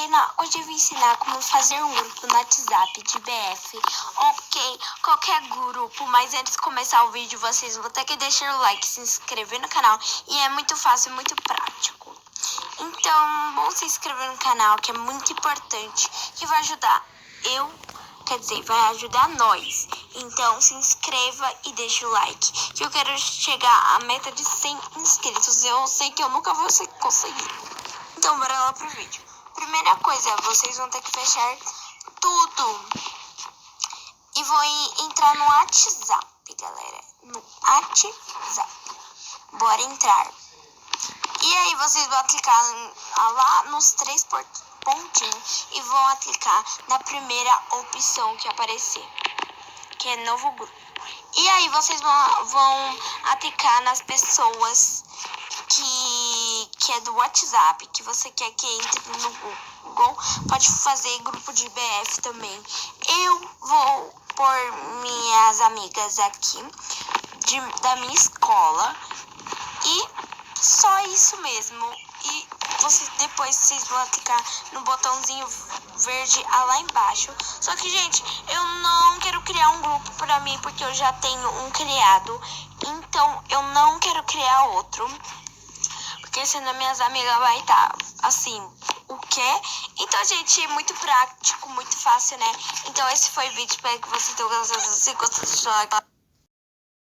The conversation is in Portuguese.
galera, hoje eu vou ensinar como fazer um grupo no WhatsApp de BF, ok? Qualquer grupo, mas antes de começar o vídeo, vocês vão ter que deixar o like, se inscrever no canal, e é muito fácil, muito prático. Então, vamos se inscrever no canal, que é muito importante, que vai ajudar vai ajudar nós. Então, se inscreva e deixe o like, que eu quero chegar à meta de 100 inscritos. Eu sei que eu nunca vou conseguir. Então, bora lá pro vídeo. Primeira coisa, vocês vão ter que fechar tudo. E vou entrar no WhatsApp, galera. No WhatsApp. Bora entrar. E aí, vocês vão clicar lá nos 3 pontinhos e vão clicar na primeira opção que aparecer, que é novo grupo. E aí, vocês vão clicar nas pessoas que é do WhatsApp, que você quer que entre no Google. Pode fazer grupo de BF também. Eu vou pôr minhas amigas aqui da minha escola. E só isso mesmo. E depois vocês vão clicar no botãozinho verde lá embaixo. Só que, gente, eu não quero criar um grupo pra mim, porque eu já tenho um criado. Então, eu não quero criar outro, porque senão minhas amigas vai estar assim, o quê? Então, gente, é muito prático, muito fácil, né? Então, esse foi o vídeo. Espero que vocês tenham gostado. Se gostou, deixa o like.